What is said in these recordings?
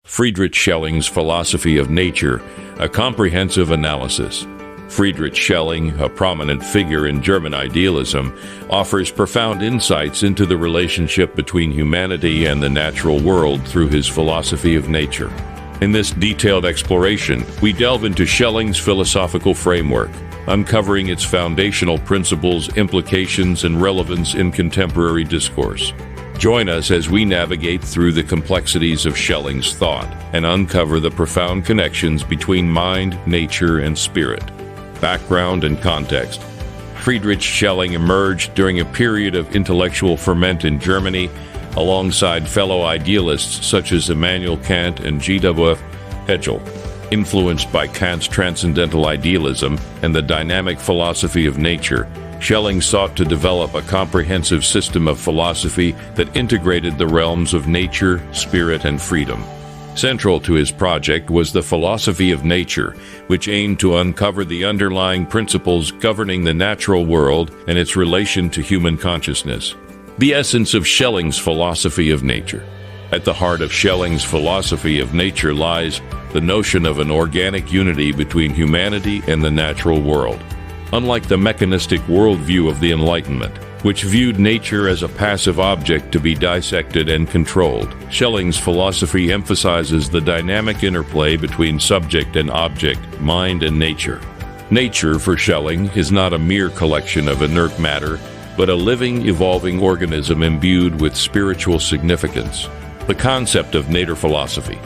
Friedrich Schelling's Philosophy of Nature, a comprehensive analysis. Friedrich Schelling, a prominent figure in German Idealism, offers profound insights into the relationship between humanity and the natural world through his philosophy of nature. In this detailed exploration, we delve into Schelling's philosophical framework, uncovering its foundational principles, implications, and relevance in contemporary discourse. Join us as we navigate through the complexities of Schelling's thought and uncover the profound connections between mind, nature, and spirit. Background and context. Friedrich Schelling emerged during a period of intellectual ferment in Germany alongside fellow idealists such as Immanuel Kant and G.W. Hegel. Influenced by Kant's transcendental idealism and the dynamic philosophy of nature, Schelling sought to develop a comprehensive system of philosophy that integrated the realms of nature, spirit, and freedom. Central to his project was the philosophy of nature, which aimed to uncover the underlying principles governing the natural world and its relation to human consciousness. The essence of Schelling's philosophy of nature. At the heart of Schelling's philosophy of nature lies the notion of an organic unity between humanity and the natural world. Unlike the mechanistic worldview of the Enlightenment, which viewed nature as a passive object to be dissected and controlled, Schelling's philosophy emphasizes the dynamic interplay between subject and object, mind and nature. Nature, for Schelling, is not a mere collection of inert matter, but a living, evolving organism imbued with spiritual significance. The concept of nature philosophy.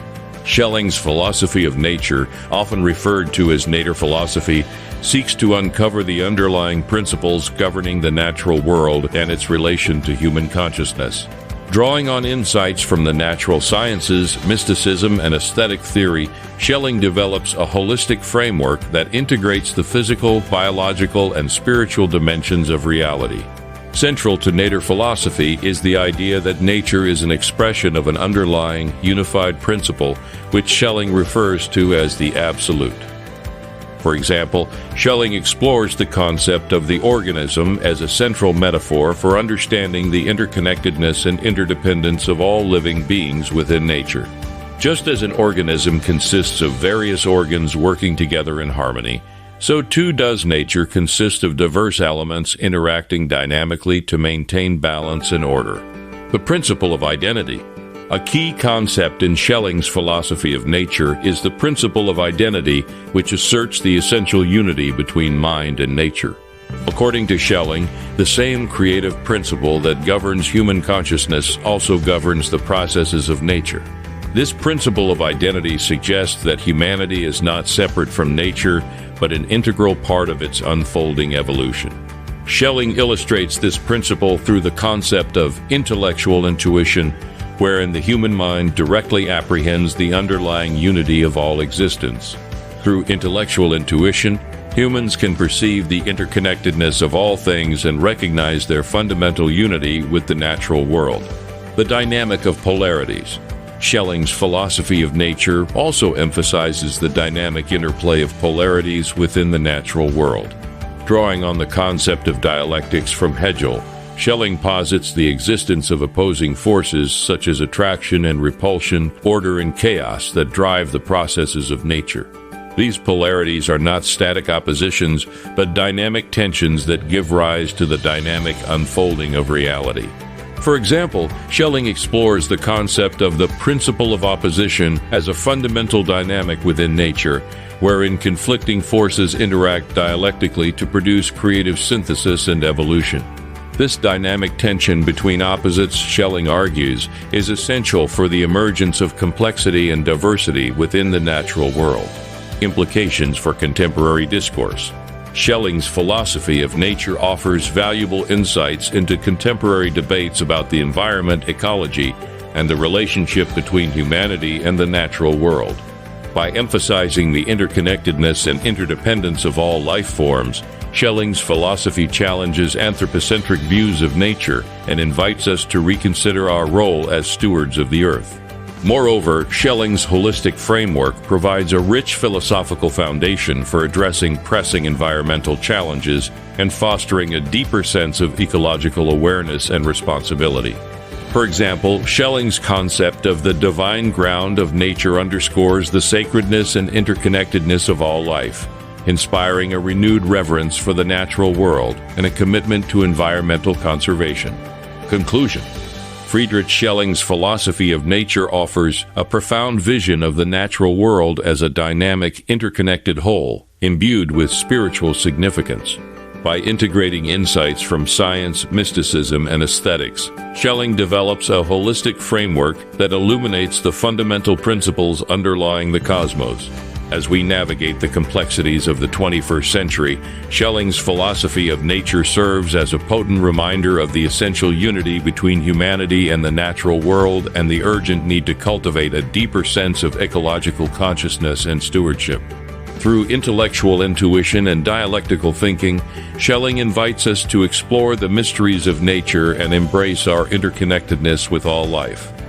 Schelling's philosophy of nature, often referred to as nature philosophy, seeks to uncover the underlying principles governing the natural world and its relation to human consciousness. Drawing on insights from the natural sciences, mysticism, and aesthetic theory, Schelling develops a holistic framework that integrates the physical, biological, and spiritual dimensions of reality. Central to nature philosophy is the idea that nature is an expression of an underlying, unified principle, which Schelling refers to as the absolute. For example, Schelling explores the concept of the organism as a central metaphor for understanding the interconnectedness and interdependence of all living beings within nature. Just as an organism consists of various organs working together in harmony, so too does nature consist of diverse elements interacting dynamically to maintain balance and order. The principle of identity. A key concept in Schelling's philosophy of nature is the principle of identity, which asserts the essential unity between mind and nature. According to Schelling, the same creative principle that governs human consciousness also governs the processes of nature. This principle of identity suggests that humanity is not separate from nature, but an integral part of its unfolding evolution. Schelling illustrates this principle through the concept of intellectual intuition, wherein the human mind directly apprehends the underlying unity of all existence. Through intellectual intuition, humans can perceive the interconnectedness of all things and recognize their fundamental unity with the natural world. The dynamic of polarities. Schelling's philosophy of nature also emphasizes the dynamic interplay of polarities within the natural world. Drawing on the concept of dialectics from Hegel, Schelling posits the existence of opposing forces such as attraction and repulsion, order and chaos that drive the processes of nature. These polarities are not static oppositions, but dynamic tensions that give rise to the dynamic unfolding of reality. For example, Schelling explores the concept of the principle of opposition as a fundamental dynamic within nature, wherein conflicting forces interact dialectically to produce creative synthesis and evolution. This dynamic tension between opposites, Schelling argues, is essential for the emergence of complexity and diversity within the natural world. Implications for contemporary discourse. Schelling's philosophy of nature offers valuable insights into contemporary debates about the environment, ecology, and the relationship between humanity and the natural world. By emphasizing the interconnectedness and interdependence of all life forms, Schelling's philosophy challenges anthropocentric views of nature and invites us to reconsider our role as stewards of the earth. Moreover, Schelling's holistic framework provides a rich philosophical foundation for addressing pressing environmental challenges and fostering a deeper sense of ecological awareness and responsibility. For example, Schelling's concept of the divine ground of nature underscores the sacredness and interconnectedness of all life, inspiring a renewed reverence for the natural world and a commitment to environmental conservation. Conclusion: Friedrich Schelling's philosophy of nature offers a profound vision of the natural world as a dynamic, interconnected whole, imbued with spiritual significance. By integrating insights from science, mysticism, and aesthetics, Schelling develops a holistic framework that illuminates the fundamental principles underlying the cosmos. As we navigate the complexities of the 21st century, Schelling's philosophy of nature serves as a potent reminder of the essential unity between humanity and the natural world and the urgent need to cultivate a deeper sense of ecological consciousness and stewardship. Through intellectual intuition and dialectical thinking, Schelling invites us to explore the mysteries of nature and embrace our interconnectedness with all life.